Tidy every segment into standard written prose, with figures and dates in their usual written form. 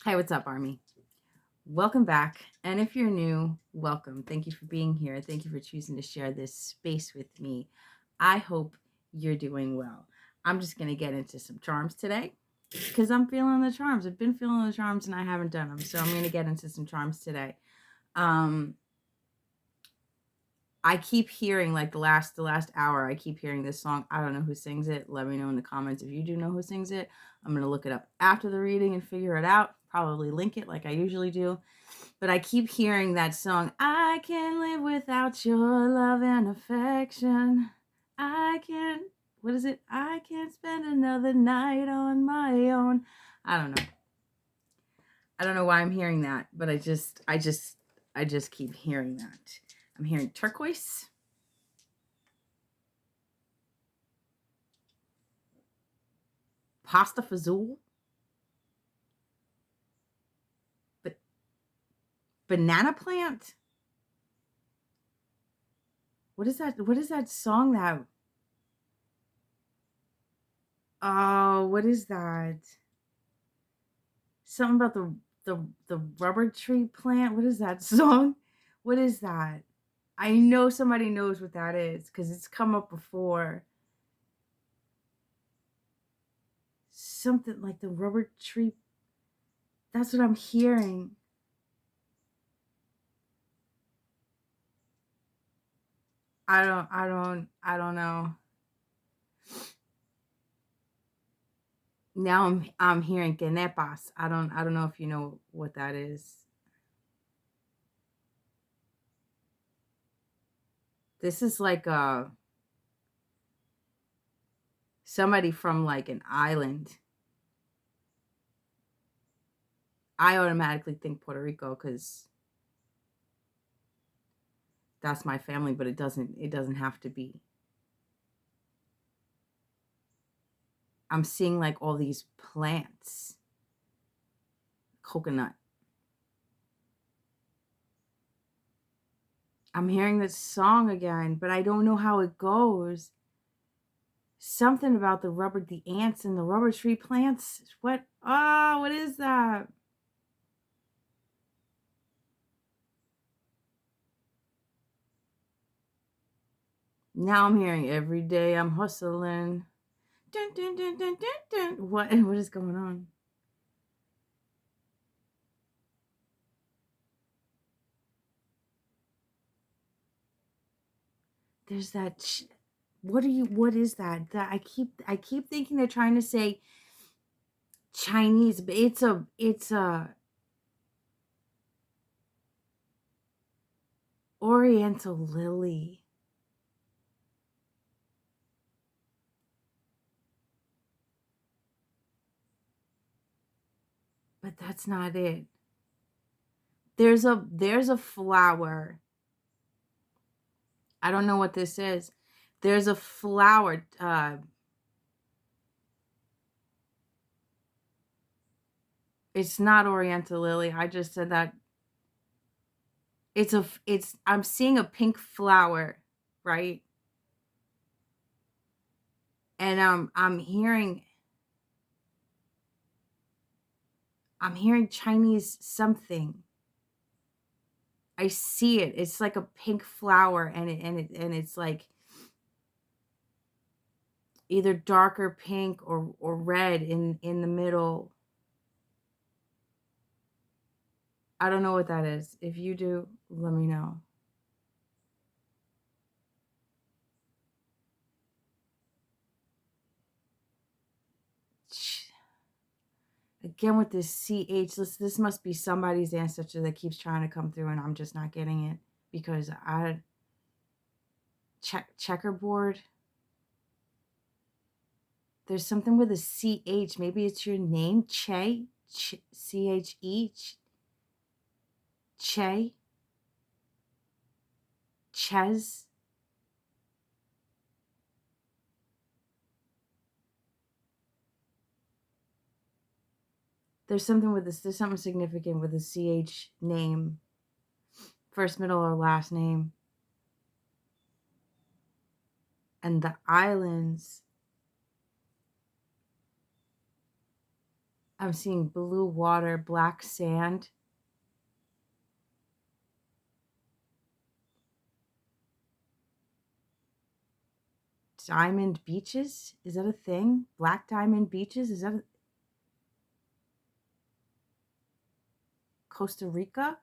Hey, what's up, Army? Welcome back. And if you're new, welcome. Thank you for being here. Thank you for choosing to share this space with me. I hope you're doing well. I'm just going to get into some charms today because I'm feeling the charms. I've been feeling the charms and I haven't done them. So I'm going to get into some charms today. Um, I keep hearing like the last hour, I keep hearing this song. I don't know who sings it. Let me know in the comments if you do know who sings it. I'm going to look it up after the reading and figure it out. Probably link it like I usually do. But I keep hearing that song. I can't live without your love and affection. I can't, what is it? I can't spend another night on my own. I don't know. I don't know why I'm hearing that, but I just keep hearing that. I'm hearing turquoise, pasta fazool, but banana plant. What is that? What is that song that? Oh, what is that? Something about the rubber tree plant. What is that song? What is that? I know somebody knows what that is because it's come up before. Something like the rubber tree. That's what I'm hearing. I don't know. Now I'm hearing quenepas. I don't know if you know what that is. This is like somebody from like an island. I automatically think Puerto Rico because that's my family, but it doesn't have to be. I'm seeing like all these plants. Coconut. I'm hearing this song again, but I don't know how it goes. Something about the ants and the rubber tree plants. What? Oh, what is that? Now I'm hearing every day I'm hustling. Dun, dun, dun, dun, dun, dun. What is going on? There's that. What is that? That I keep thinking they're trying to say Chinese, but it's a Oriental lily. But that's not it. There's a flower. I don't know what this is. There's a flower. It's not Oriental lily. I just said that. It's I'm seeing a pink flower, right? And I'm hearing Chinese something. I see it. It's like a pink flower, and it's like either darker pink or red in the middle. I don't know what that is. If you do, let me know. Again with this CH, this must be somebody's ancestor that keeps trying to come through and I'm just not getting it because I checkerboard. There's something with a CH. Maybe it's your name, CHE, Che, Ches. There's something with this. There's something significant with the CH name, first, middle, or last name. And the islands. I'm seeing blue water, black sand. Diamond beaches? Is that a thing? Black diamond beaches? Is that Costa Rica?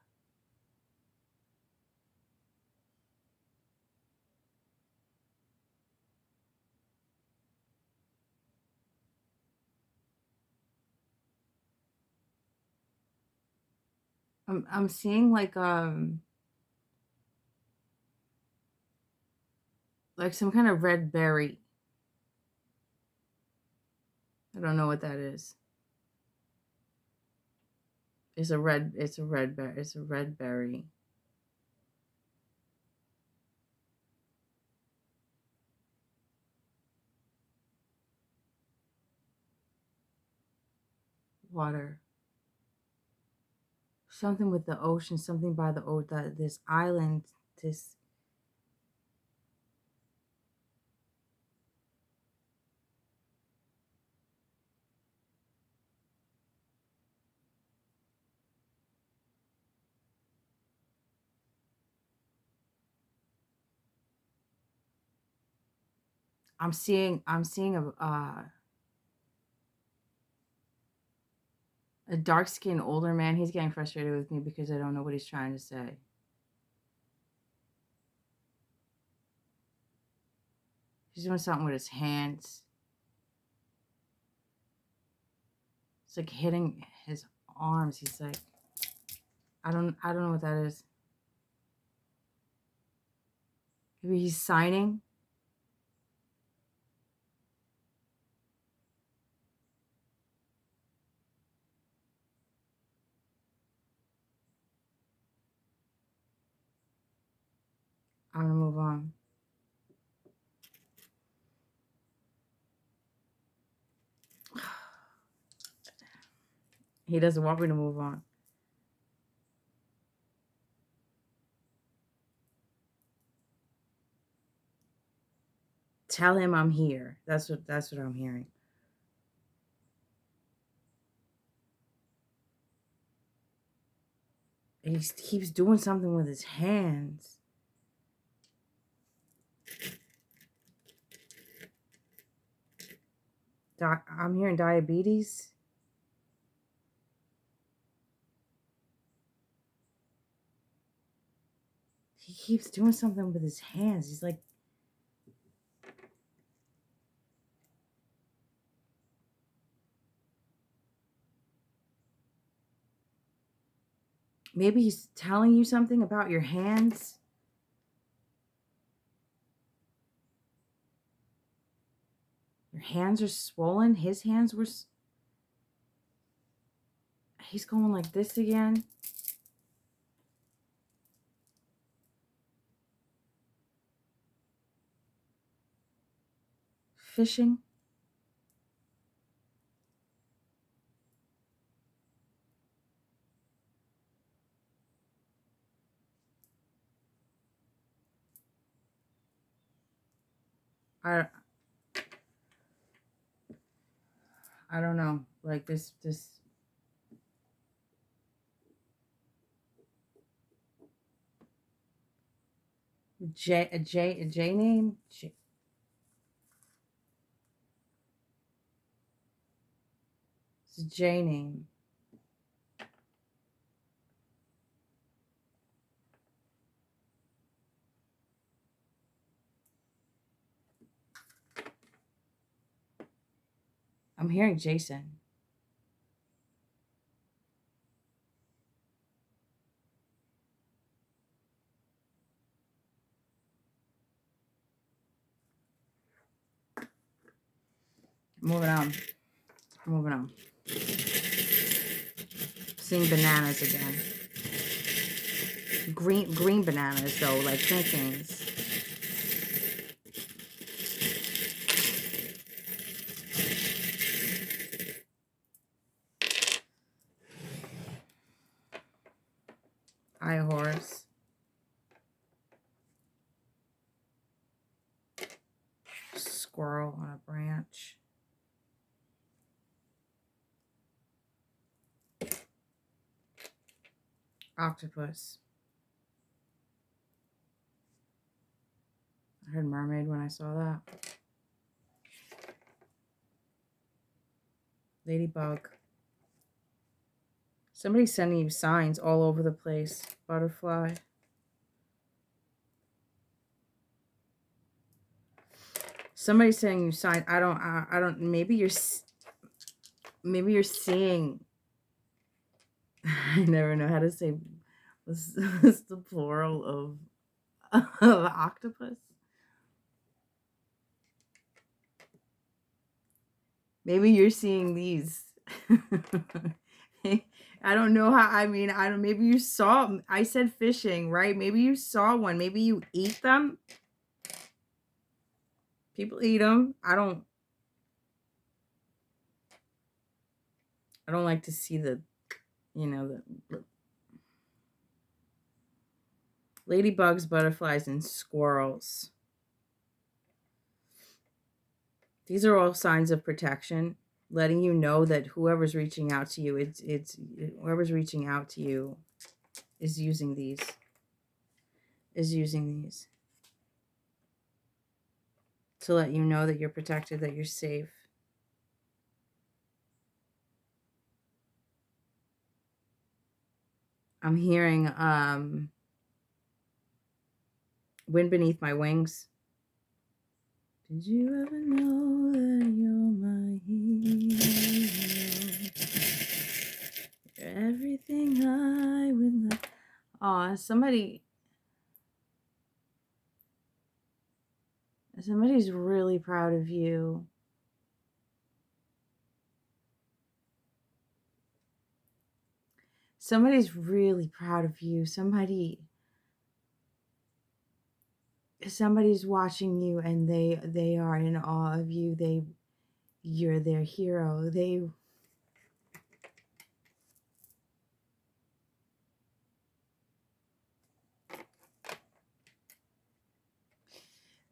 I'm seeing like some kind of red berry. I don't know what that is. It's a red berry. It's a red berry. Water. Something with the ocean, something by the ocean, this island, this I'm seeing a dark-skinned older man. He's getting frustrated with me because I don't know what he's trying to say. He's doing something with his hands. It's like hitting his arms. He's like, I don't know what that is. Maybe he's signing. I'm gonna move on. He doesn't want me to move on. Tell him I'm here. That's what I'm hearing. And he keeps doing something with his hands. I'm hearing diabetes. He keeps doing something with his hands. He's like, maybe he's telling you something about your hands. Your hands are swollen. His hands were. He's going like this again. Fishing. I I don't know. Like this J name. It's a J name. I'm hearing Jason. Moving on. Moving on. Seeing bananas again. Green bananas though, like plantains. Eye horse. Squirrel on a branch. Octopus. I heard mermaid when I saw that. Ladybug. Somebody's sending you signs all over the place. Butterfly. Somebody's sending you signs. I don't, maybe you're seeing, I never know how to say, what's the plural of octopus? Maybe you're seeing these. I don't know how, maybe you saw, I said fishing, right? Maybe you saw one. Maybe you eat them. People eat them. I don't like to see the, the ladybugs, butterflies, and squirrels. These are all signs of protection, letting you know that whoever's reaching out to you, whoever's reaching out to you is using these. To let you know that you're protected, that you're safe. I'm hearing Wind Beneath My Wings. Did you ever know that you're my hero? You're everything I would like. Aw, somebody's really proud of you. Somebody's really proud of you. Somebody's watching you, and they are in awe of you. You're their hero.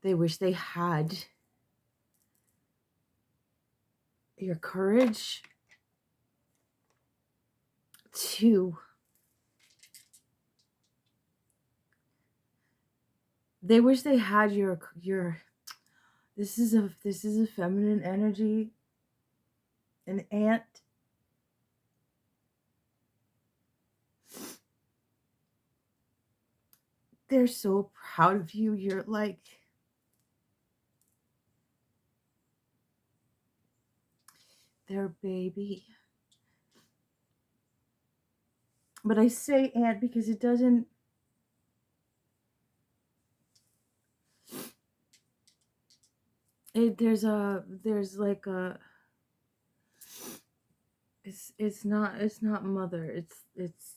They wish they had your courage to. They wish they had your. This is a feminine energy. An ant. They're so proud of you. You're like their baby. But I say ant because it doesn't. There's like a. It's not mother. It's.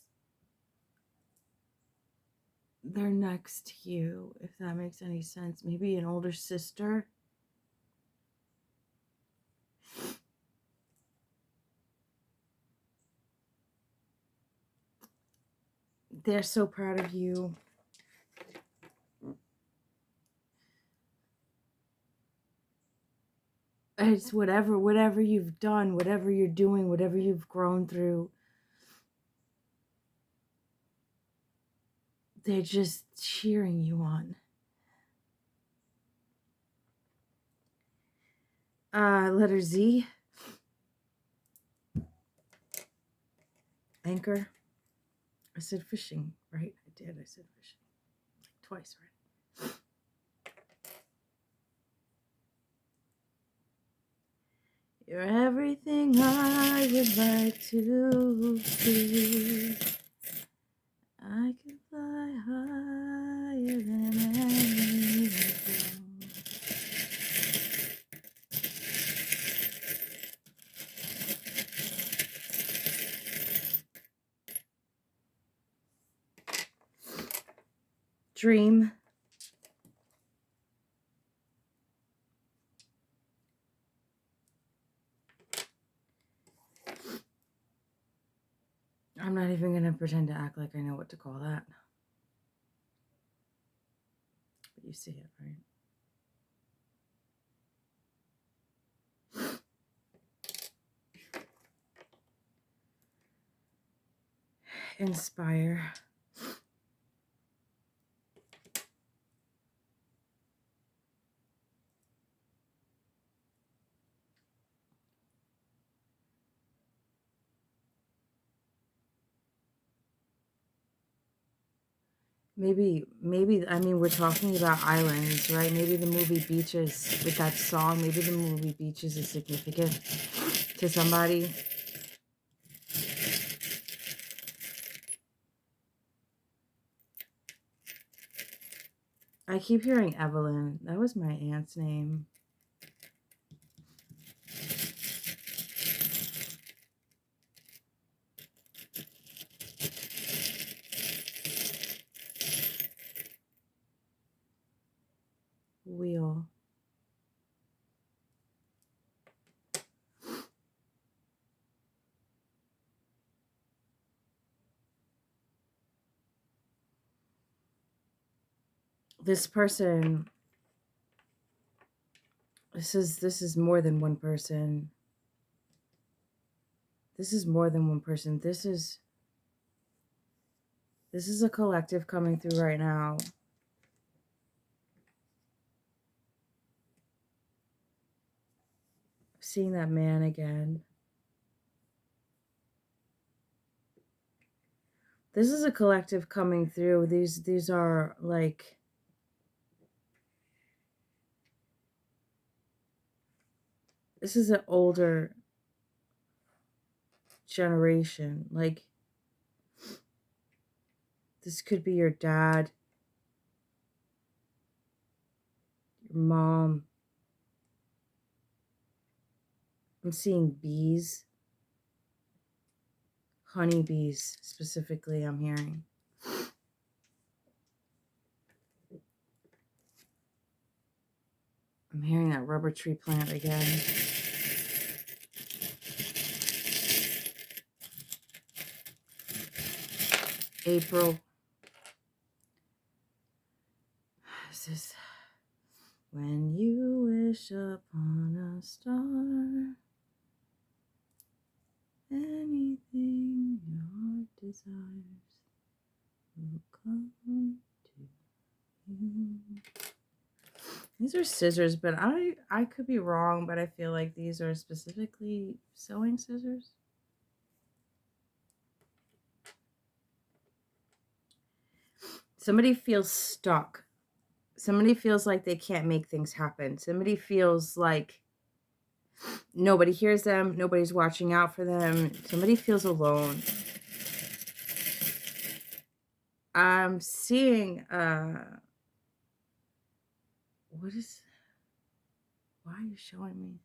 They're next to you, if that makes any sense. Maybe an older sister. They're so proud of you. It's whatever you've done, whatever you're doing, whatever you've grown through. They're just cheering you on. Letter Z. Anchor. I said fishing, right? I did. I said fishing. Twice, right? You're everything I would like to be. I can fly higher than any eagle. Dream. I'm not even going to pretend to act like I know what to call that. But you see it, right? Inspire. Maybe, I mean, we're talking about islands, right? Maybe the movie Beaches with that song, maybe the movie Beaches is significant to somebody. I keep hearing Evelyn. That was my aunt's name. Wheel. This person, this is more than one person. This is more than one person. This is a collective coming through right now. Seeing that man again. This is a collective coming through. These are like, this is an older generation. Like, this could be your dad, your mom. I'm seeing bees. Honeybees, specifically, I'm hearing. I'm hearing that rubber tree plant again. April. This is when you wish upon a star, anything your heart desires will come to you. These are scissors, but I could be wrong, but I feel like these are specifically sewing scissors. Somebody feels stuck. Somebody feels like they can't make things happen. Somebody feels like nobody hears them. Nobody's watching out for them. Somebody feels alone. I'm seeing, what is, why are you showing me?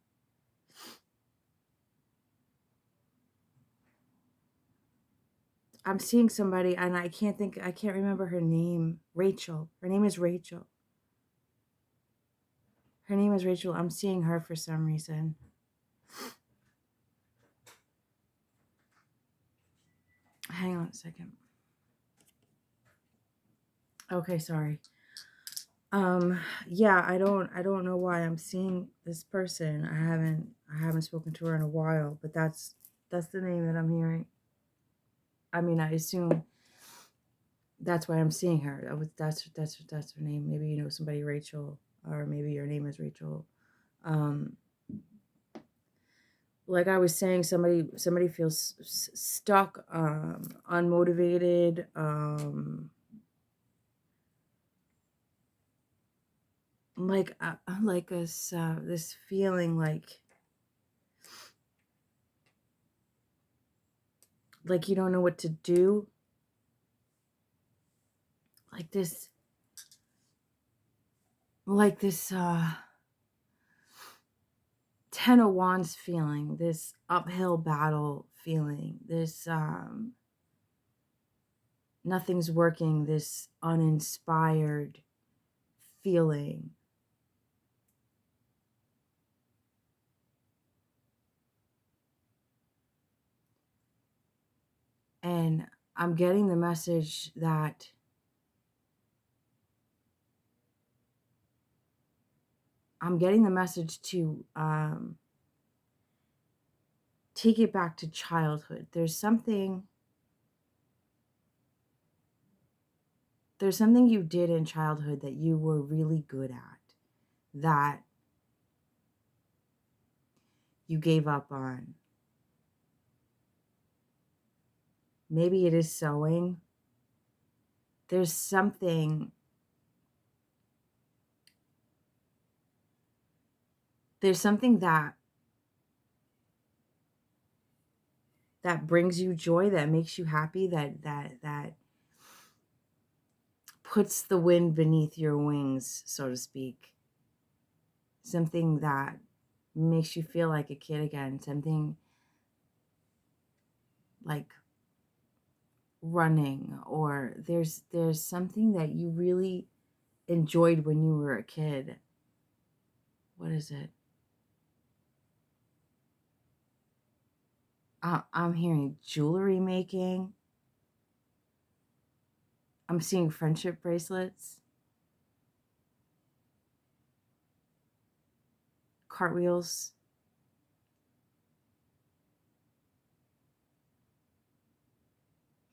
I'm seeing somebody and I can't remember her name. Rachel. Her name is Rachel. Her name is Rachel. I'm seeing her for some reason. Hang on a second. Okay, sorry. Yeah, I don't know why I'm seeing this person. I haven't spoken to her in a while, but that's the name that I'm hearing. I mean, I assume that's why I'm seeing her. That's her name. Maybe you know somebody, Rachel, or maybe your name is Rachel. Like I was saying, somebody feels stuck, unmotivated, like this feeling like you don't know what to do, like this 10 of Wands feeling, this uphill battle feeling, this nothing's working, this uninspired feeling. And I'm getting the message that to take it back to childhood. There's something there's something you did in childhood that you were really good at, that you gave up on. Maybe it is sewing. There's something that brings you joy, that makes you happy, that puts the wind beneath your wings, so to speak. Something that makes you feel like a kid again. Something like running, or there's something that you really enjoyed when you were a kid. What is it? I'm hearing jewelry making. I'm seeing friendship bracelets, cartwheels,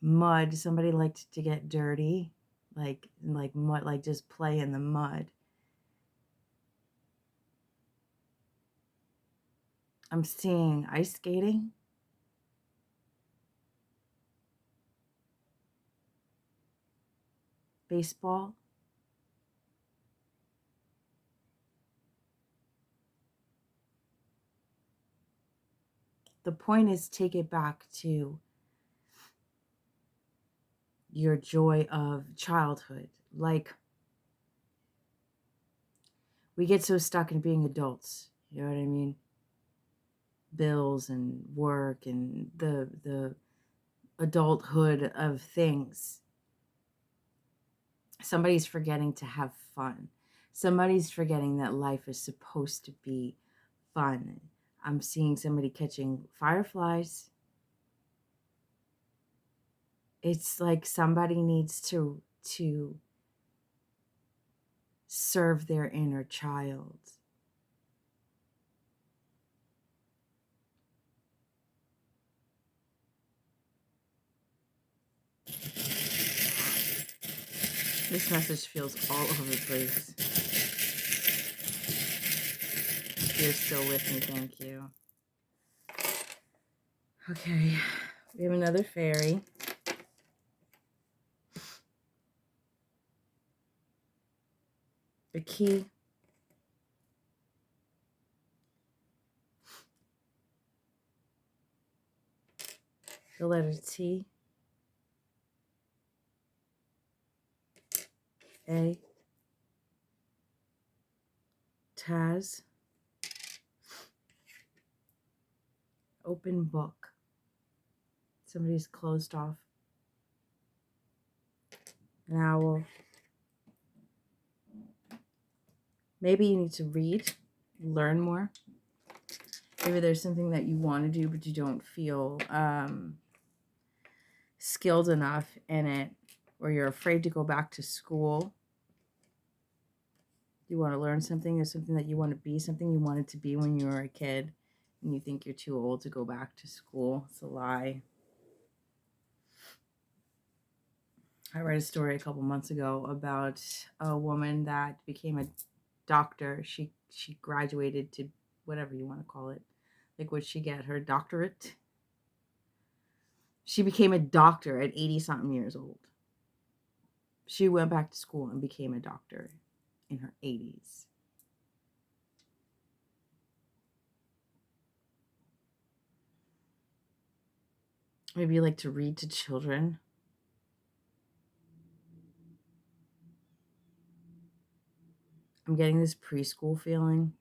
mud. Somebody liked to get dirty, like mud, like just play in the mud. I'm seeing ice skating, baseball. The point is, take it back to your joy of childhood. Like, we get so stuck in being adults, you know what I mean? Bills and work and the adulthood of things. Somebody's forgetting to have fun. Somebody's forgetting that life is supposed to be fun. I'm seeing somebody catching fireflies. It's like somebody needs to serve their inner child. This message feels all over the place. If you're still with me, thank you. Okay, we have another fairy. The key. The letter T. A. Taz. Open book. Somebody's closed off. An owl. Maybe you need to read, learn more. Maybe there's something that you want to do, but you don't feel skilled enough in it, or you're afraid to go back to school. You want to learn something. There's something that you want to be, something you wanted to be when you were a kid, and you think you're too old to go back to school. It's a lie. I read a story a couple months ago about a woman that became a doctor. She graduated to whatever you want to call it. Like, would she get her doctorate? She became a doctor at 80-something years old. She went back to school and became a doctor in her 80s. Maybe you like to read to children. I'm getting this preschool feeling.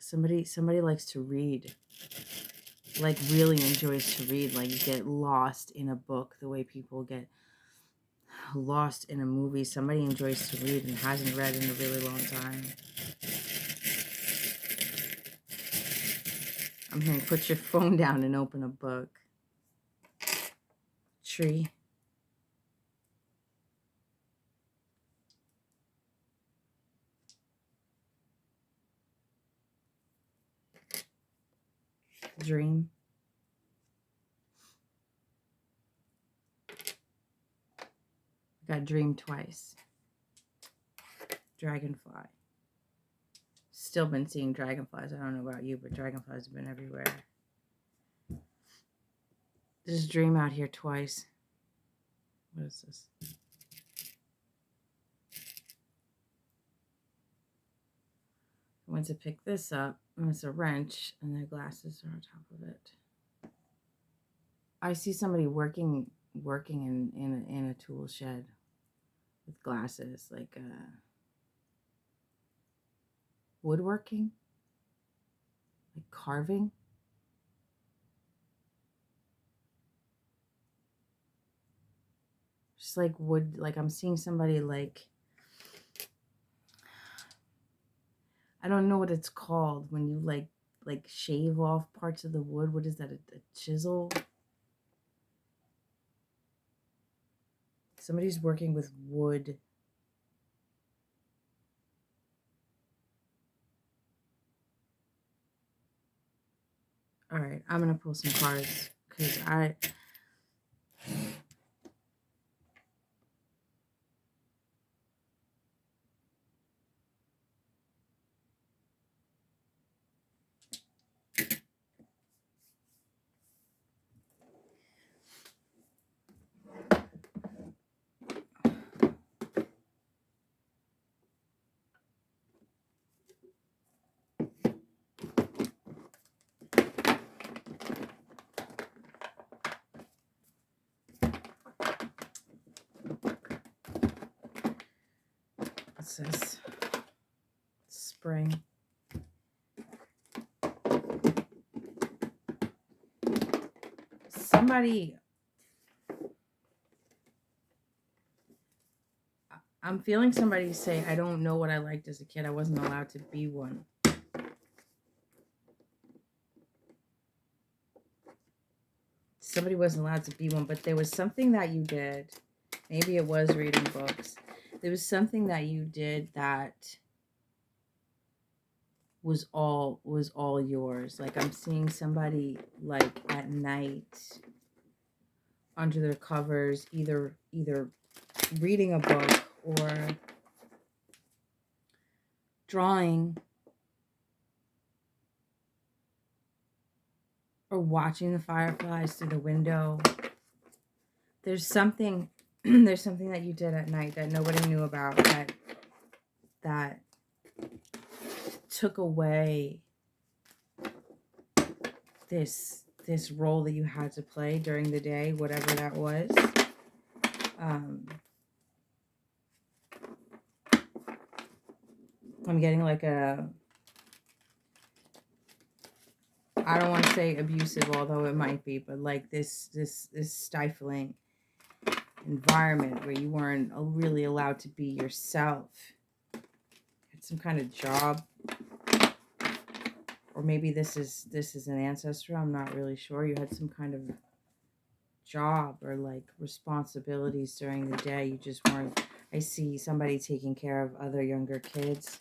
Somebody likes to read. Like, really enjoys to read. Like, you get lost in a book the way people get lost in a movie. Somebody enjoys to read and hasn't read in a really long time. I'm hearing put your phone down and open a book. Tree. Dream. Got dream twice. Dragonfly. Still been seeing dragonflies. I don't know about you, but dragonflies have been everywhere. There's a dream out here twice. What is this? I went to pick this up, and it's a wrench, and the glasses are on top of it. I see somebody working in a tool shed with glasses, like woodworking, like carving. Just like wood, like I'm seeing somebody like, I don't know what it's called when you like shave off parts of the wood. What is that? A chisel? Somebody's working with wood. All right, I'm gonna pull some cards because what's this? Spring. Somebody, I'm feeling somebody say, I don't know what I liked as a kid. I wasn't allowed to be one. Somebody wasn't allowed to be one, but there was something that you did. Maybe it was reading books. There was something that you did that was all yours. Like I'm seeing somebody like at night under their covers, either reading a book or drawing or watching the fireflies through the window. There's something there's something that you did at night that nobody knew about that took away this role that you had to play during the day, whatever that was. I'm getting like a, I don't want to say abusive, although it might be, but like this stifling environment where you weren't really allowed to be yourself. Had some kind of job, or maybe this is an ancestor. I'm not really sure. You had some kind of job or like responsibilities during the day. You just weren't. I see somebody taking care of other younger kids.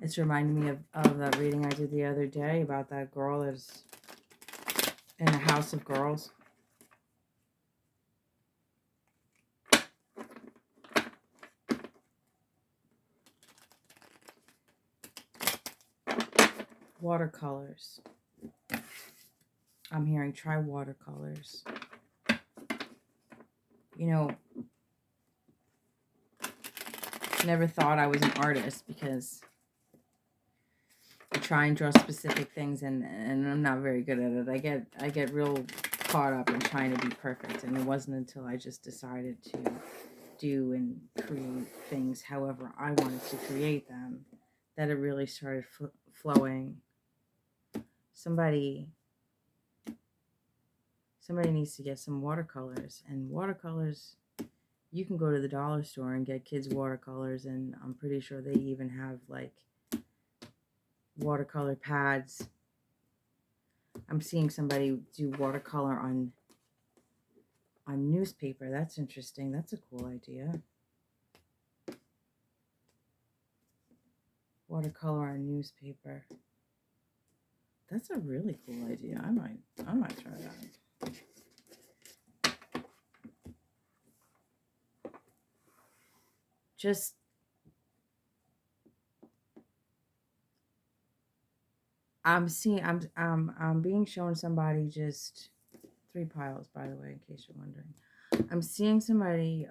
It's reminding me of that reading I did the other day about that girl that's in a house of girls. Watercolors. I'm hearing try watercolors. You know, never thought I was an artist because I try and draw specific things and I'm not very good at it. I get real caught up in trying to be perfect, and it wasn't until I just decided to do and create things however I wanted to create them that it really started flowing. Somebody needs to get some watercolors, and watercolors, you can go to the dollar store and get kids watercolors, and I'm pretty sure they even have like watercolor pads. I'm seeing somebody do watercolor on newspaper. That's interesting. That's a cool idea. Watercolor on newspaper. That's a really cool idea. I might try that. Just I'm being shown somebody just 3 piles, by the way, in case you're wondering. I'm seeing somebody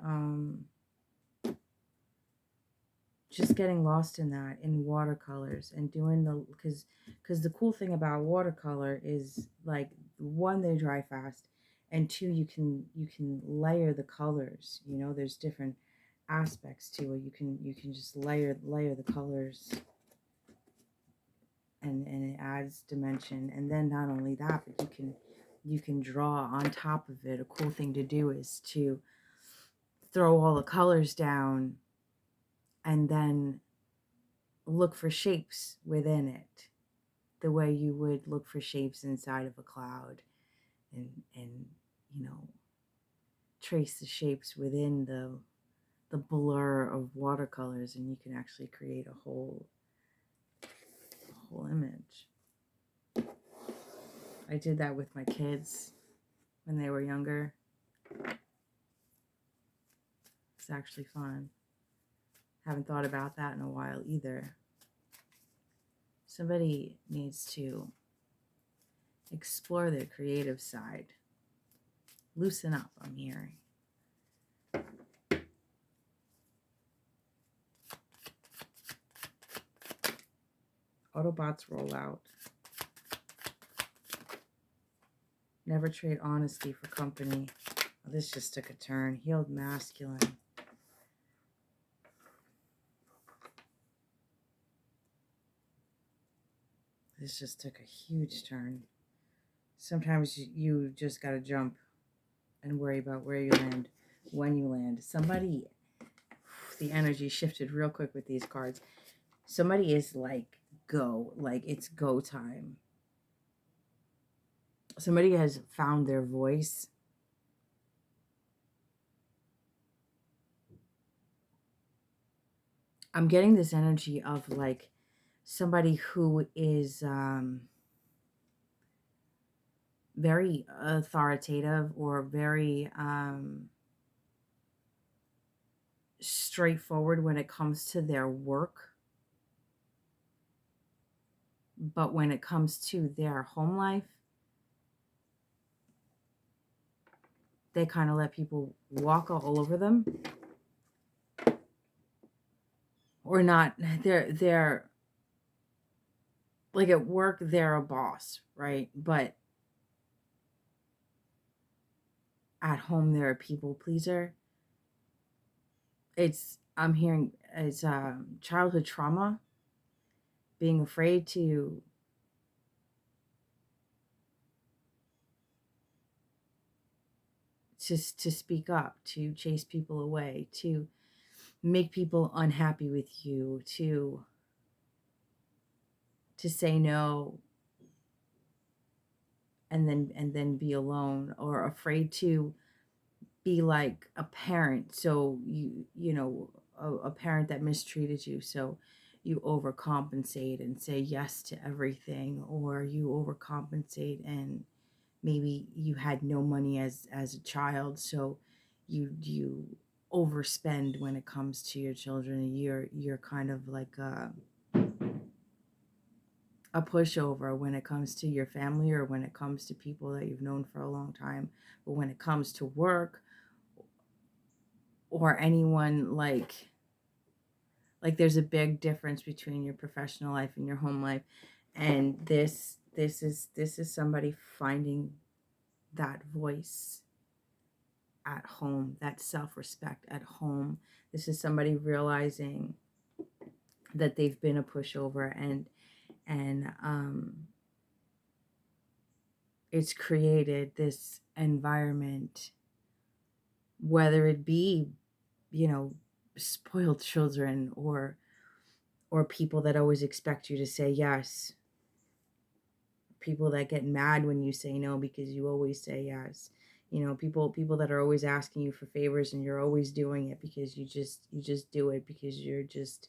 just getting lost in that, in watercolors, and doing the, because the cool thing about watercolor is, like, one, they dry fast, and two, you can layer the colors. There's different aspects to it. You can just layer the colors, and it adds dimension. And then not only that, but you can draw on top of it. A cool thing to do is to throw all the colors down and then look for shapes within it, the way you would look for shapes inside of a cloud, and trace the shapes within the blur of watercolors, and you can actually create a whole image. I did that with my kids when they were younger. It's actually fun. Haven't thought about that in a while either. Somebody needs to explore their creative side. Loosen up, I'm hearing. Autobots roll out. Never trade honesty for company. Oh, this just took a turn. Healed masculine. This just took a huge turn. Sometimes you just got to jump and worry about where you land, when you land. Somebody, the energy shifted real quick with these cards. Somebody is like, go. Like, it's go time. Somebody has found their voice. I'm getting this energy of, like, somebody who is very authoritative, or very straightforward when it comes to their work. But when it comes to their home life, they kind of let people walk all over them. Or not. They're like, at work, they're a boss, right? But at home, they're a people pleaser. I'm hearing it's childhood trauma, being afraid to speak up, to chase people away, to make people unhappy with you, to say no, and then be alone, or afraid to be like a parent. So a parent that mistreated you, so you overcompensate and say yes to everything, or you overcompensate, and maybe you had no money as a child, so you overspend when it comes to your children. You're kind of like a pushover when it comes to your family, or when it comes to people that you've known for a long time. But when it comes to work, or anyone, like there's a big difference between your professional life and your home life. And this is somebody finding that voice at home, that self-respect at home. This is somebody realizing that they've been a pushover, and it's created this environment, whether it be, spoiled children, or people that always expect you to say yes, people that get mad when you say no because you always say yes, people that are always asking you for favors, and you're always doing it because you just do it because you're just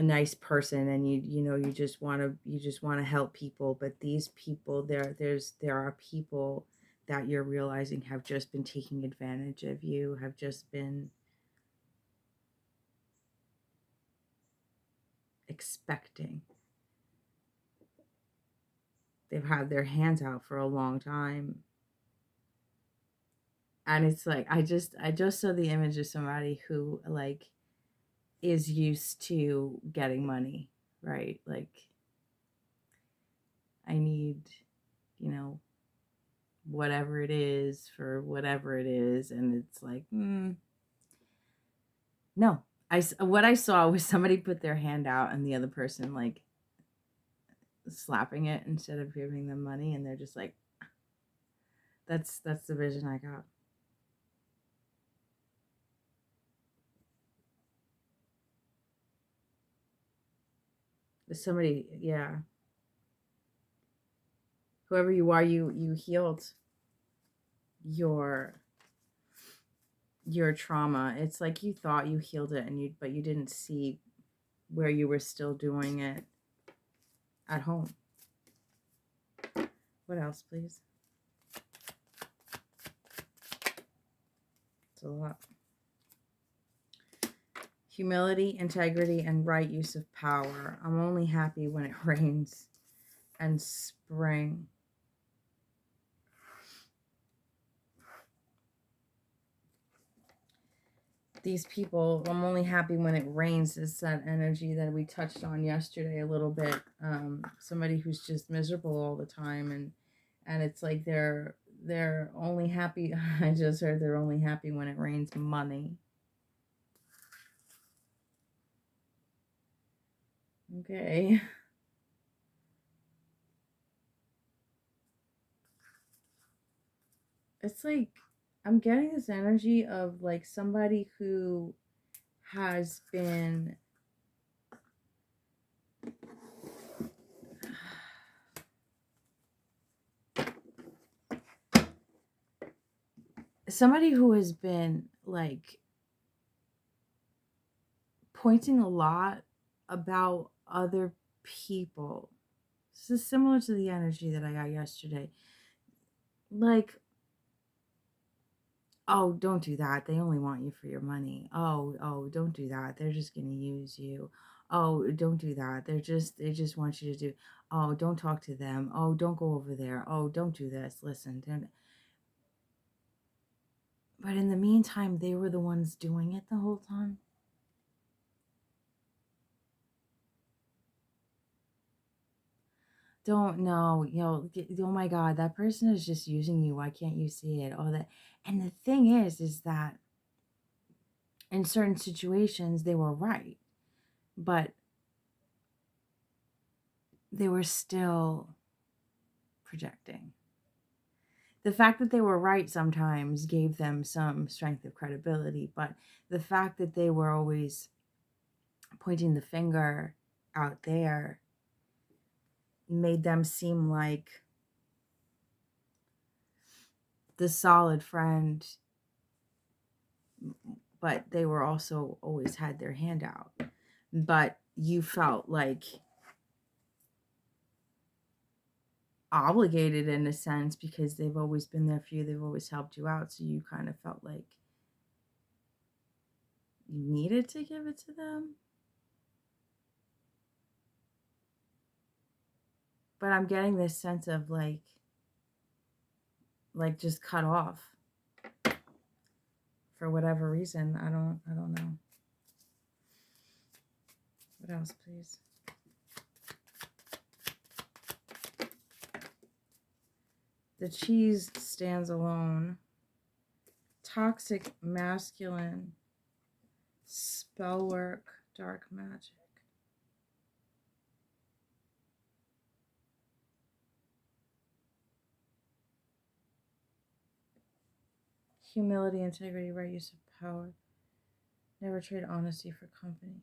a nice person, and you just want to help people, but these people, there are people that you're realizing have just been taking advantage of you, have just been expecting. They've had their hands out for a long time. And it's like I just saw the image of somebody who like is used to getting money, right? Like, I need, you know, whatever it is for whatever it is, and it's like, no. What I saw was somebody put their hand out and the other person like slapping it instead of giving them money, and they're just like, that's the vision I got. Somebody, yeah, whoever you are, you healed your your trauma. It's like you thought you healed it, but you didn't see where you were still doing it at home. What else, please? It's a lot. Humility, integrity, and right use of power. I'm only happy when it rains. And spring. These people, I'm only happy when it rains, is that energy that we touched on yesterday a little bit. Somebody who's just miserable all the time, and it's like they're only happy. I just heard they're only happy when it rains money. Okay. It's like I'm getting this energy of like somebody who has been somebody who has been like pointing a lot about other people. This is similar to the energy that I got yesterday. Like, oh, don't do that. They only want you for your money. Oh, don't do that. They're just going to use you. Oh, don't do that. They just want you to do. Oh, don't talk to them. Oh, don't go over there. Oh, don't do this. Listen, don't. But in the meantime, they were the ones doing it the whole time. Don't know, oh my God, that person is just using you. Why can't you see it? All that. And the thing is that in certain situations, they were right, but they were still projecting. The fact that they were right sometimes gave them some strength of credibility, but the fact that they were always pointing the finger out there made them seem like the solid friend, but they were also always had their hand out. But you felt like obligated in a sense because they've always been there for you, they've always helped you out, so you kind of felt like you needed to give it to them. But I'm getting this sense of like just cut off for whatever reason. I don't know. What else, please? The cheese stands alone. Toxic masculine. Spell work. Dark magic. Humility, integrity, right use of power. Never trade honesty for company.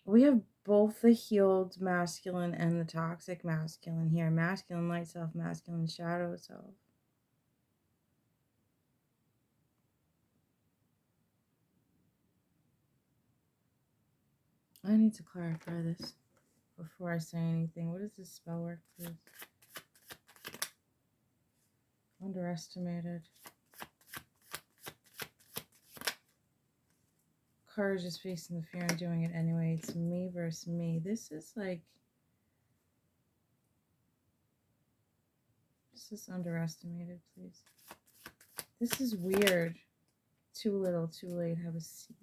We have both the healed masculine and the toxic masculine here. Masculine light self, masculine shadow self. I need to clarify this before I say anything. What is this spell work, please? Underestimated. Courage is facing the fear and doing it anyway. It's me versus me. This is like... This is underestimated, please. This is weird. Too little, too late. Have a seat.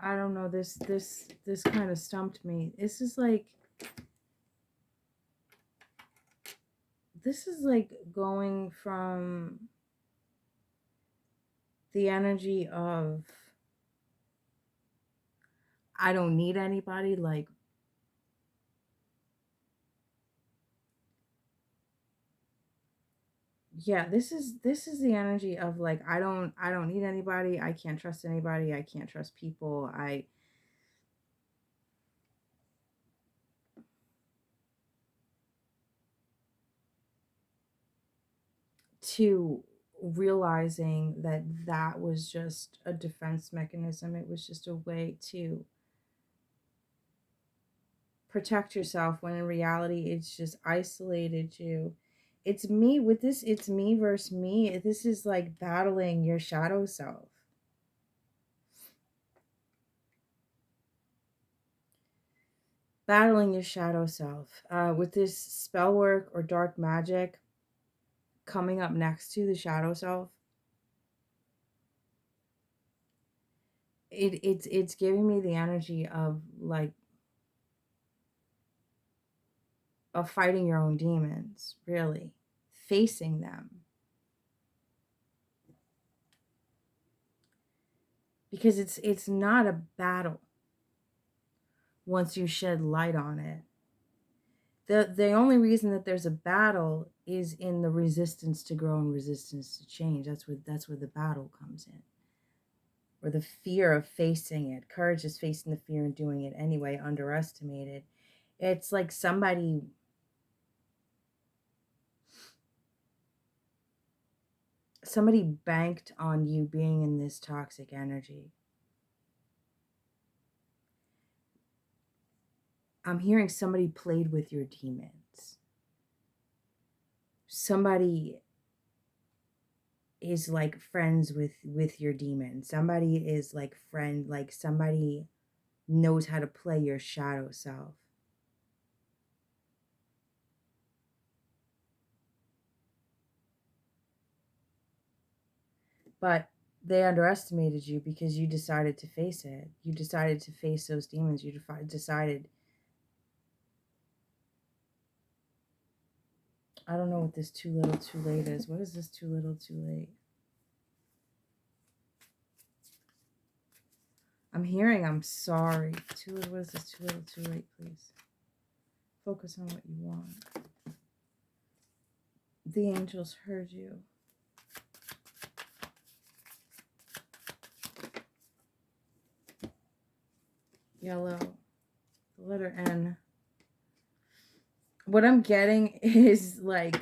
I don't know. This kind of stumped me. This is like going from the energy of I don't need anybody, like yeah, this is the energy of like I don't need anybody, I can't trust anybody, I can't trust people, to realizing that that was just a defense mechanism. It was just a way to protect yourself when in reality it's just isolated you. It's me with this, it's me versus me. This is like battling your shadow self. Battling your shadow self. With this spell work or dark magic coming up next to the shadow self, it's giving me the energy of like of fighting your own demons, really facing them, because it's not a battle once you shed light on it. The only reason that there's a battle is in the resistance to grow and resistance to change. That's where the battle comes in, or the fear of facing it. Courage is facing the fear and doing it anyway. Underestimated. It's like somebody banked on you being in this toxic energy. I'm hearing somebody played with your demons. Somebody is like friends with your demon. Somebody is like friend, like somebody knows how to play your shadow self. But they underestimated you because you decided to face it. You decided to face those demons. You decided, I don't know what this too little too late is. What is this too little too late? I'm hearing I'm sorry. What is this too little too late, please? Focus on what you want. The angels heard you. Yellow. The letter N. What I'm getting is like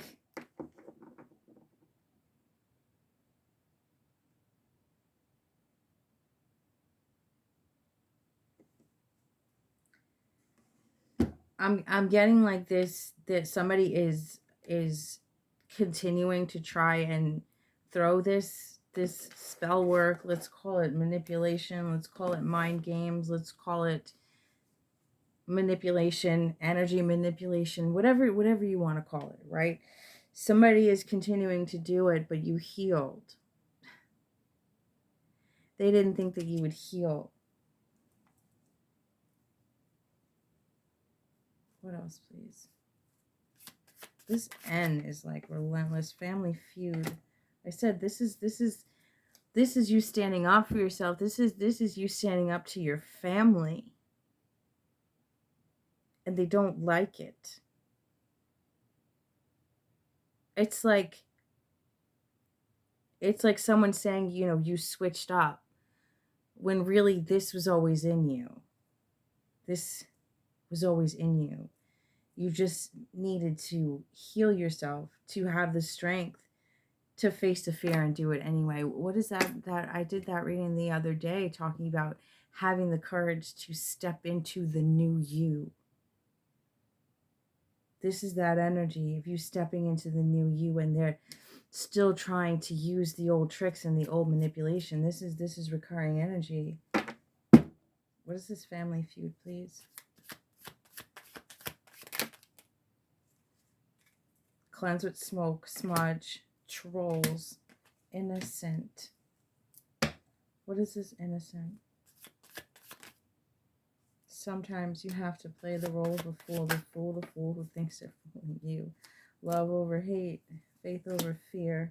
I'm getting like this, that somebody is continuing to try and throw this spell work, let's call it manipulation, let's call it mind games, let's call it manipulation, energy manipulation, whatever you want to call it, right? Somebody is continuing to do it, but you healed. They didn't think that you would heal. What else, please? This N is like relentless. Family feud. I said this is you standing up for yourself. This is you standing up to your family. And they don't like it. It's like someone saying, you know, you switched up, when really this was always in you. This was always in you. You just needed to heal yourself, to have the strength to face the fear and do it anyway. What is that I did that reading the other day, talking about having the courage to step into the new you. This is that energy of you stepping into the new you, and they're still trying to use the old tricks and the old manipulation. This is recurring energy. What is this family feud, please? Cleanse with smoke, smudge, trolls, innocent. What is this innocent? Sometimes you have to play the role of a fool, the fool who thinks they're fooling you. Love over hate, faith over fear.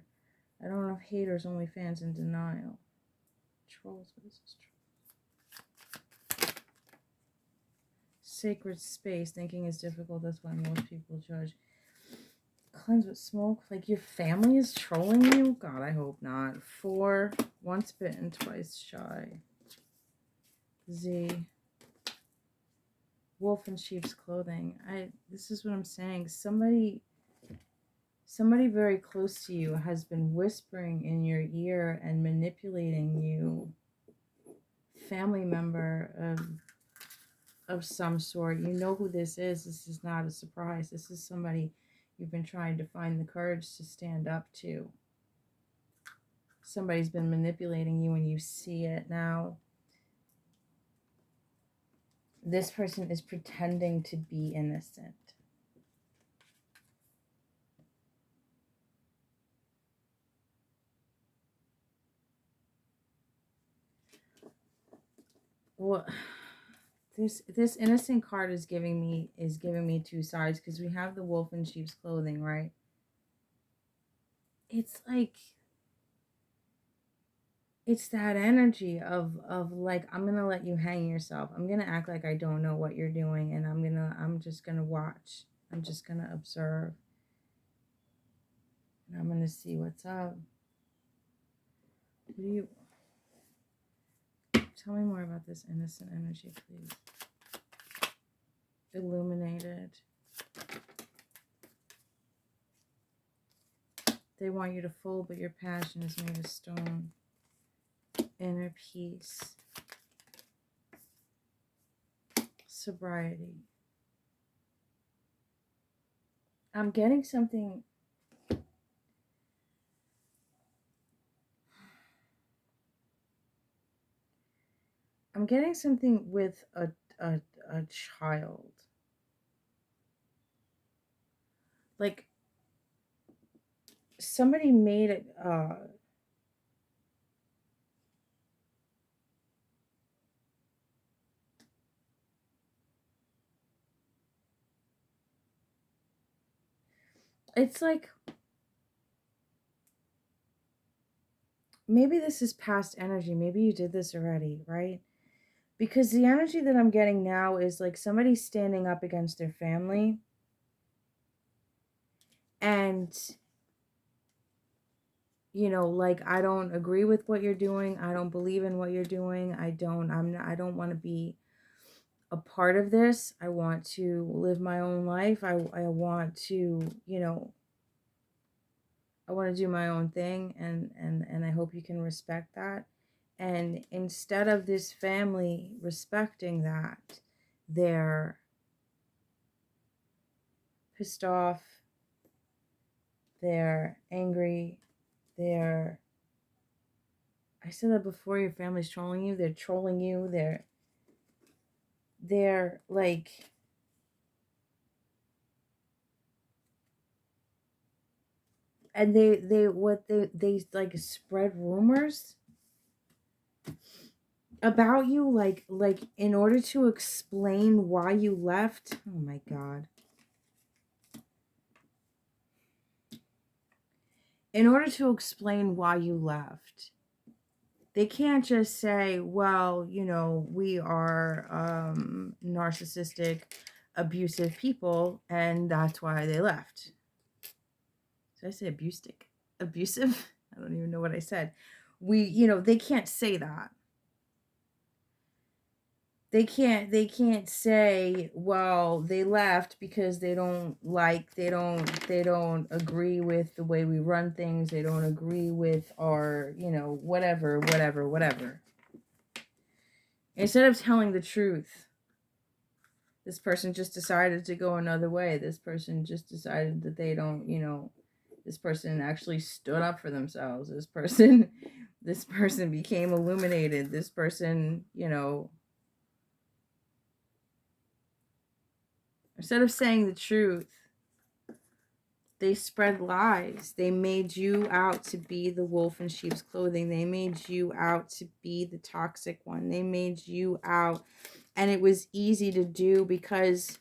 I don't know if haters, only fans in denial. Trolls, what is this? Sacred space, thinking is difficult, that's why most people judge. Cleanse with smoke, like your family is trolling you? God, I hope not. 4, once bitten, twice shy. Z. Wolf in sheep's clothing. This is what I'm saying. Somebody very close to you has been whispering in your ear and manipulating you. Family member of some sort. You know who this is. This is not a surprise. This is somebody you've been trying to find the courage to stand up to. Somebody's been manipulating you and you see it now. This person is pretending to be innocent. Well, this innocent card is giving me two sides, because we have the wolf in sheep's clothing, right? It's like, it's that energy of like, I'm gonna let you hang yourself. I'm gonna act like I don't know what you're doing, and I'm just gonna watch. I'm just gonna observe, and I'm gonna see what's up. What do you tell me more about this innocent energy, please? Illuminated. They want you to fold, but your passion is made of stone. Inner peace. Sobriety. I'm getting something. I'm getting something with a child. Like, somebody made it it's like, maybe this is past energy. Maybe you did this already, right? Because the energy that I'm getting now is like somebody standing up against their family, and you know, like, I don't agree with what you're doing. I don't believe in what you're doing. I don't want to be a part of this. I want to live my own life. I want to, you know, I want to do my own thing, and I hope you can respect that. And instead of this family respecting that, they're pissed off, they're angry, they're, I said that before, your family's trolling you, they're trolling you, they're like, and they like spread rumors about you, like in order to explain why you left. Oh my God. In order to explain why you left, they can't just say, well, you know, we are narcissistic, abusive people, and that's why they left. Did I say abusive? I don't even know what I said. You know, they can't say that. they can't say, well, they left because they don't agree with the way we run things, they don't agree with our, whatever. Instead of telling the truth, this person just decided to go another way. This person just decided that they don't, this person actually stood up for themselves. This person became illuminated. This person, instead of saying the truth, they spread lies. They made you out to be the wolf in sheep's clothing. They made you out to be the toxic one. They made you out. And it was easy to do because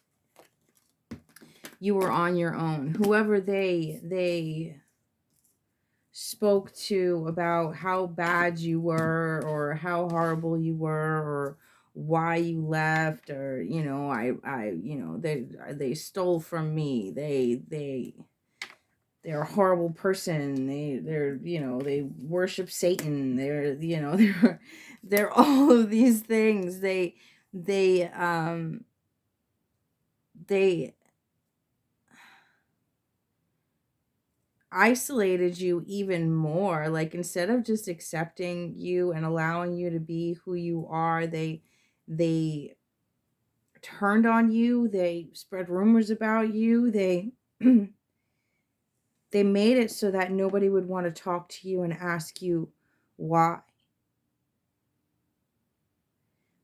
you were on your own. Whoever they spoke to about how bad you were or how horrible you were or why you left, or they stole from me, they're a horrible person, they worship Satan, they're all of these things. They isolated you even more. Like, instead of just accepting you and allowing you to be who you are, they turned on you, they spread rumors about you, they they made it so that nobody would want to talk to you and ask you why.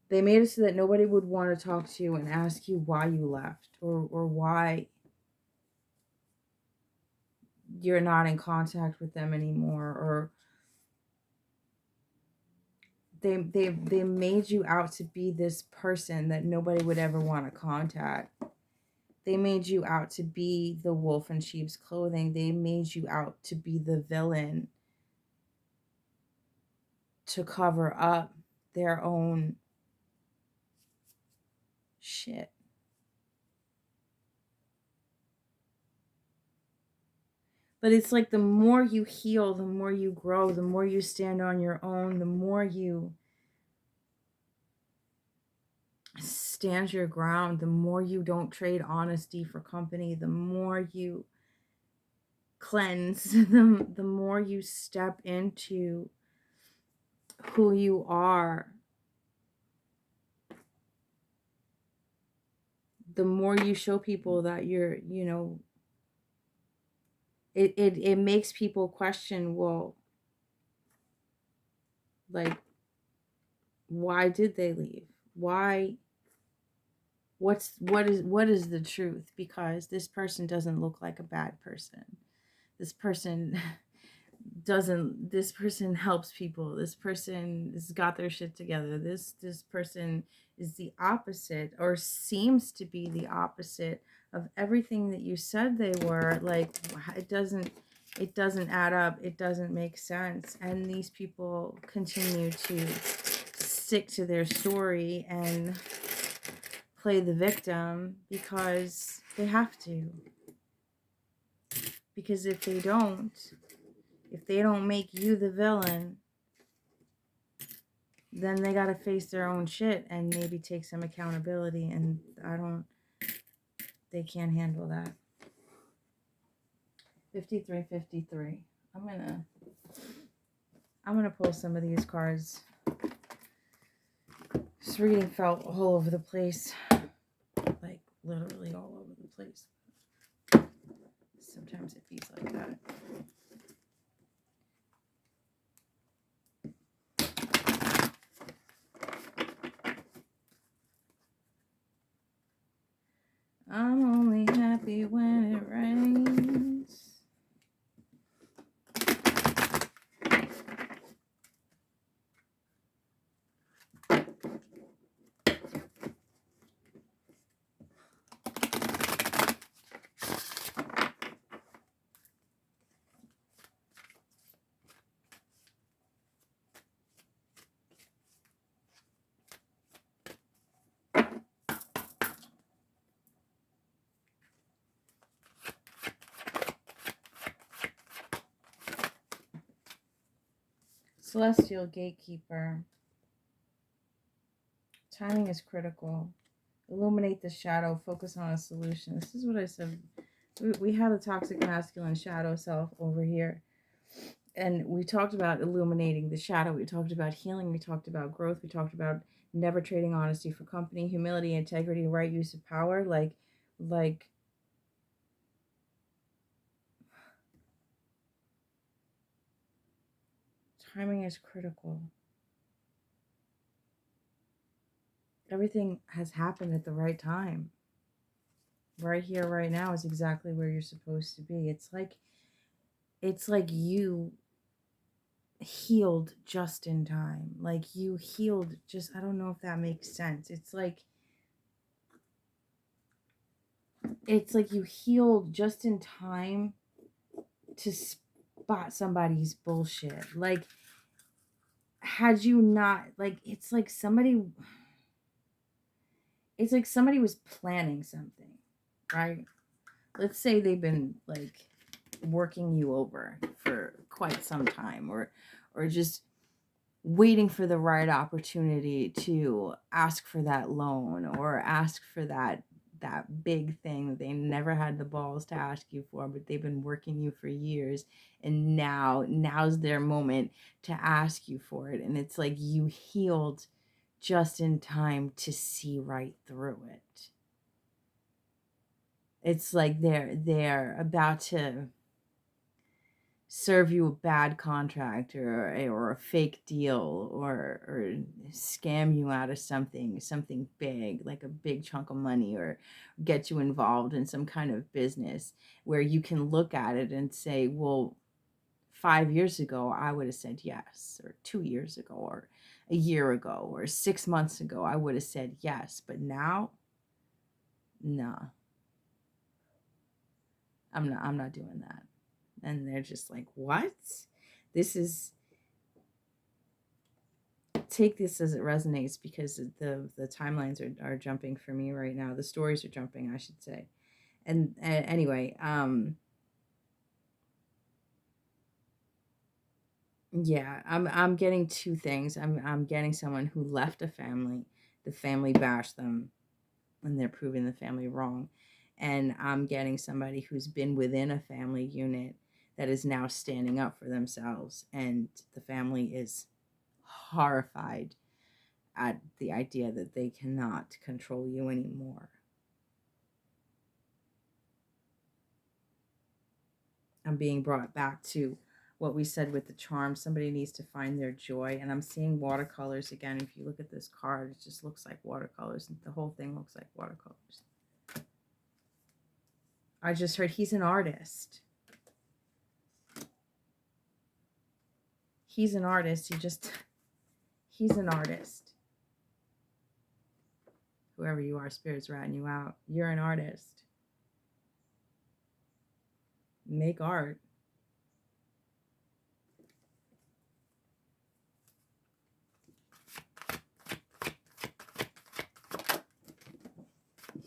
They made it so that nobody would want to talk to you and ask you why you left, or why you're not in contact with them anymore, or they made you out to be this person that nobody would ever want to contact. They made you out to be the wolf in sheep's clothing. They made you out to be the villain, to cover up their own shit. But it's like, the more you heal, the more you grow, the more you stand on your own, the more you stand your ground, the more you don't trade honesty for company, the more you cleanse, the more you step into who you are, the more you show people that you're, it makes people question, well, like, why did they leave? Why? What is the truth? Because this person doesn't look like a bad person. This person this person helps people. This person has got their shit together. This person is the opposite, or seems to be the opposite of everything that you said they were. Like, it doesn't add up. It doesn't make sense. And these people continue to stick to their story and play the victim because they have to. Because if they don't make you the villain, then they got to face their own shit and maybe take some accountability. And they can't handle that. 5353. I'm gonna pull some of these cards. This reading felt all over the place. Like, literally all over the place. Sometimes it feels like that. I'm only happy when it rains. Celestial Gatekeeper. Timing is critical. Illuminate the shadow. Focus on a solution. This is what I said. We had a toxic masculine shadow self over here. And we talked about illuminating the shadow. We talked about healing. We talked about growth. We talked about never trading honesty for company, humility, integrity, right use of power. Like timing is critical. Everything has happened at the right time. Right here, right now is exactly where you're supposed to be. It's like you healed just in time. Like you healed just, I don't know if that makes sense. It's like you healed just in time to spot somebody's bullshit. Like had you not, like it's like somebody was planning something, right? Let's say they've been like working you over for quite some time, or just waiting for the right opportunity to ask for that loan or ask for that big thing that they never had the balls to ask you for, but they've been working you for years, and now's their moment to ask you for it. And it's like you healed just in time to see right through it. It's like they're about to serve you a bad contract or a fake deal, or scam you out of something big, like a big chunk of money, or get you involved in some kind of business where you can look at it and say, well, 5 years ago I would have said yes, or 2 years ago, or a year ago, or 6 months ago I would have said yes, but now, nah, I'm not doing that. And they're just like, what? This is, take this as it resonates, because the timelines are jumping for me right now. The stories are jumping, I should say. And anyway, yeah, I'm getting two things. I'm getting someone who left a family, the family bashed them, and they're proving the family wrong. And I'm getting somebody who's been within a family unit that is now standing up for themselves, and the family is horrified at the idea that they cannot control you anymore. I'm being brought back to what we said with the charm. Somebody needs to find their joy. And I'm seeing watercolors again. If you look at this card, it just looks like watercolors. The whole thing looks like watercolors. I just heard he's an artist. He's an artist. He's an artist. Whoever you are, Spirit's ratting you out. You're an artist. Make art.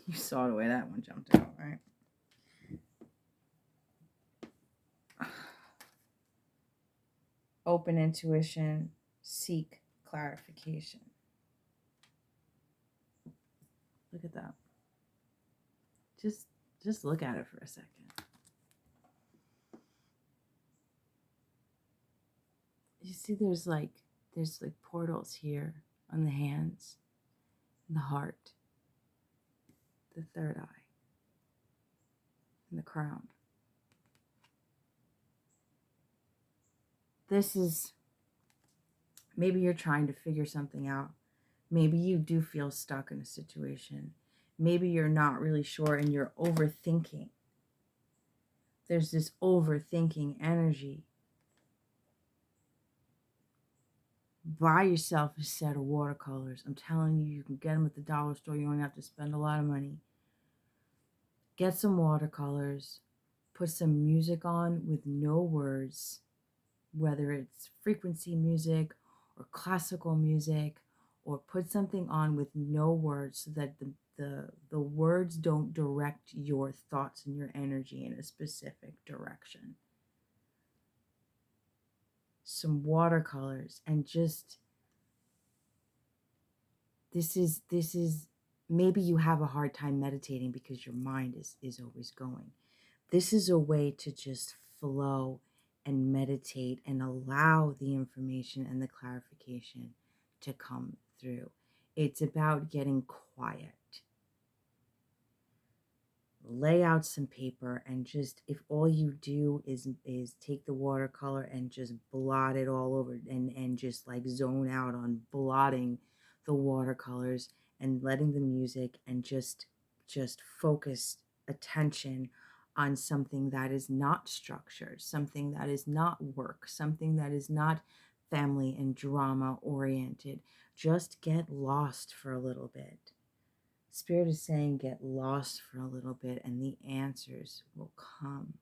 You saw the way that one jumped out, right? Open intuition, seek clarification. Look at that. Just look at it for a second. You see there's like portals here on the hands, and the heart, the third eye, and the crown. This is, maybe you're trying to figure something out. Maybe you do feel stuck in a situation. Maybe you're not really sure and you're overthinking. There's this overthinking energy. Buy yourself a set of watercolors. I'm telling you, you can get them at the dollar store. You don't have to spend a lot of money. Get some watercolors. Put some music on with no words, whether it's frequency music or classical music, or put something on with no words so that the words don't direct your thoughts and your energy in a specific direction. Some watercolors, and just, This is maybe you have a hard time meditating because your mind is always going. This is a way to just flow and meditate and allow the information and the clarification to come through. It's about getting quiet. Lay out some paper and just, if all you do is take the watercolor and just blot it all over, and just like zone out on blotting the watercolors and letting the music and just focus attention on something that is not structured, something that is not work, something that is not family and drama oriented. Just get lost for a little bit. Spirit is saying get lost for a little bit and the answers will come.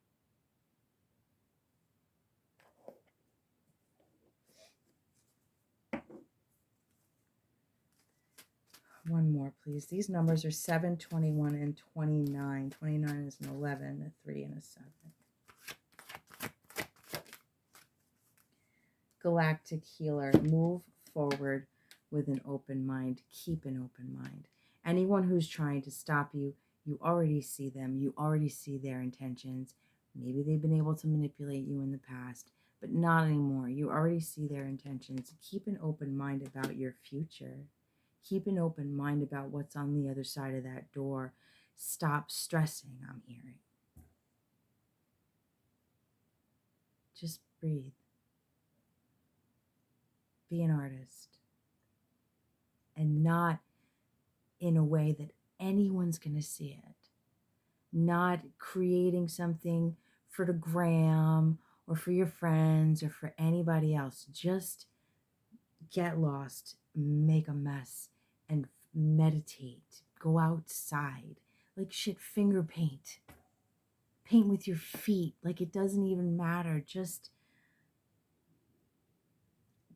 One more, please. These numbers are 7, 21, and 29. 29 is an 11, a 3, and a 7. Galactic healer, move forward with an open mind. Keep an open mind. Anyone who's trying to stop you, you already see them. You already see their intentions. Maybe they've been able to manipulate you in the past, but not anymore. You already see their intentions. Keep an open mind about your future. Keep an open mind about what's on the other side of that door. Stop stressing, I'm hearing. Just breathe. Be an artist. And not in a way that anyone's going to see it. Not creating something for the gram or for your friends or for anybody else. Just get lost, make a mess, and meditate. Go outside. Like shit, finger paint. Paint with your feet. Like it doesn't even matter. Just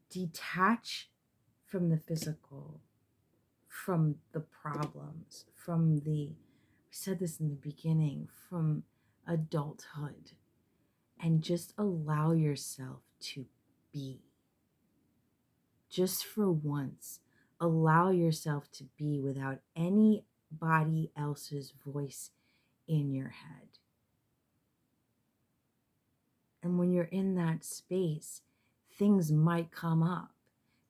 detach from the physical, from the problems, from the, we said this in the beginning, from adulthood, and just allow yourself to be. Just for once, allow yourself to be without anybody else's voice in your head. And when you're in that space, things might come up.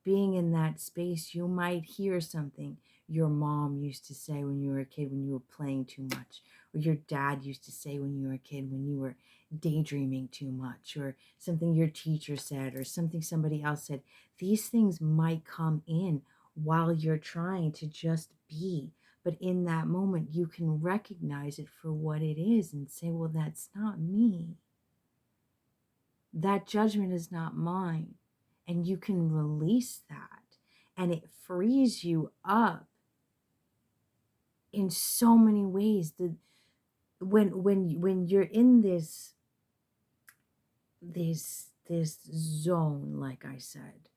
Being in that space, you might hear something your mom used to say when you were a kid when you were playing too much, or your dad used to say when you were a kid when you were daydreaming too much, or something your teacher said, or something somebody else said. These things might come in while you're trying to just be. But in that moment, you can recognize it for what it is and say, well, that's not me. That judgment is not mine. And you can release that. And it frees you up in so many ways. When you're in this zone, like I said,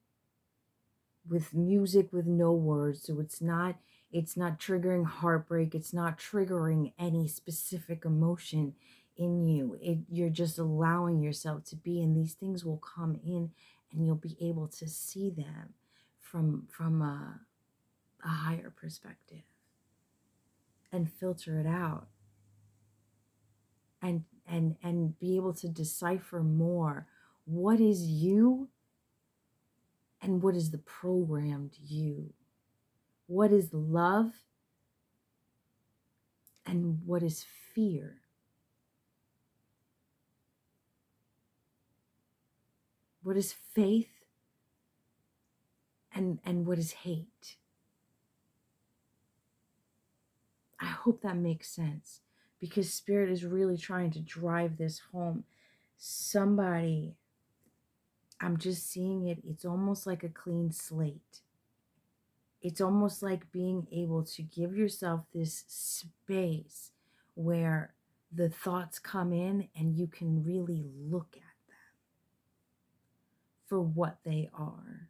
with music with no words, so it's not triggering heartbreak, it's not triggering any specific emotion in you. You're just allowing yourself to be, and these things will come in and you'll be able to see them from a higher perspective and filter it out, and be able to decipher more what is you and what is the programmed you, what is love and what is fear. What is faith and what is hate? I hope that makes sense, because Spirit is really trying to drive this home. Somebody, I'm just seeing it, it's almost like a clean slate. It's almost like being able to give yourself this space where the thoughts come in and you can really look at them for what they are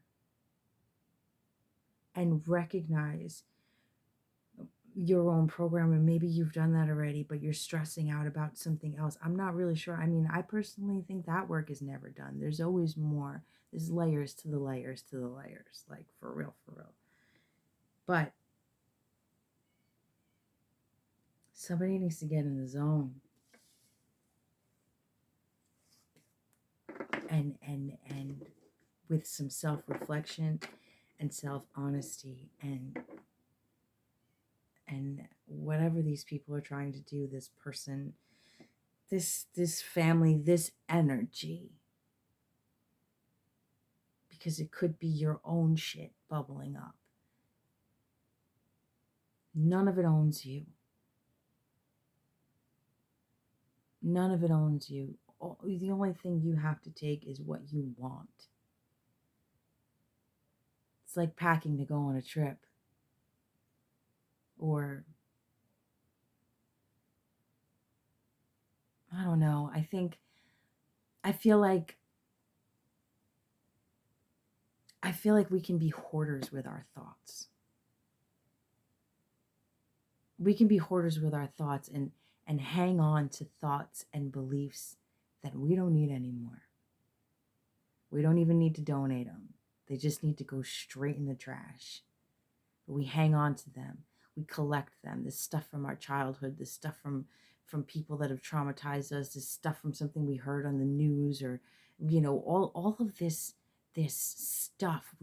and recognize your own program. And maybe you've done that already, but you're stressing out about something else. I'm not really sure. I mean, I personally think that work is never done. There's always more. There's layers to the layers to the layers, like for real, for real. But somebody needs to get in the zone and with some self-reflection and self-honesty and whatever these people are trying to do, this person, this family, this energy, because it could be your own shit bubbling up. None of it owns you. None of it owns you. The only thing you have to take is what you want. It's like packing to go on a trip. Or, I don't know. I feel like we can be hoarders with our thoughts. We can be hoarders with our thoughts and hang on to thoughts and beliefs that we don't need anymore. We don't even need to donate them. They just need to go straight in the trash. But we hang on to them. We collect them. This stuff from our childhood, this stuff from people that have traumatized us, this stuff from something we heard on the news, or all of this stuff.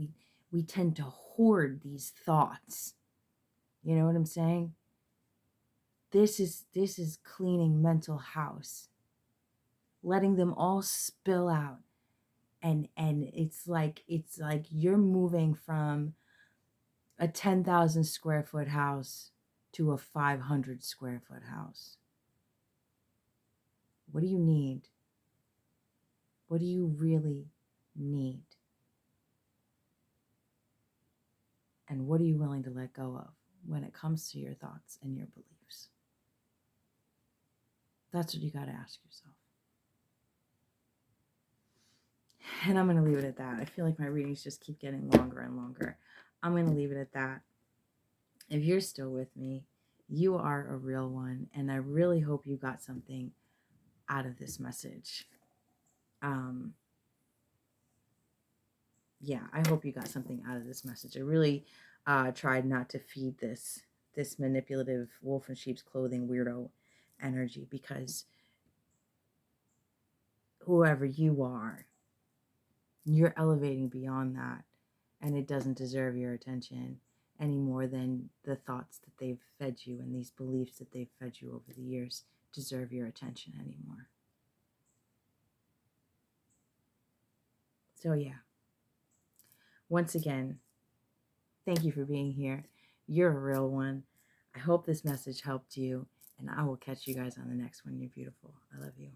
We tend to hoard these thoughts. You know what I'm saying? This is cleaning mental house, letting them all spill out, and it's like you're moving from a 10,000 square foot house to a 500 square foot house. What do you need? What do you really need? And what are you willing to let go of when it comes to your thoughts and your beliefs? That's what you got to ask yourself. And I'm going to leave it at that. I feel like my readings just keep getting longer and longer. I'm going to leave it at that. If you're still with me, you are a real one. And I really hope you got something out of this message. Yeah, I hope you got something out of this message. I really tried not to feed this manipulative wolf in sheep's clothing weirdo energy, because whoever you are, you're elevating beyond that, and it doesn't deserve your attention any more than the thoughts that they've fed you and these beliefs that they've fed you over the years deserve your attention anymore. So yeah, once again, thank you for being here. You're a real one. I hope this message helped you, and I will catch you guys on the next one. You're beautiful. I love you.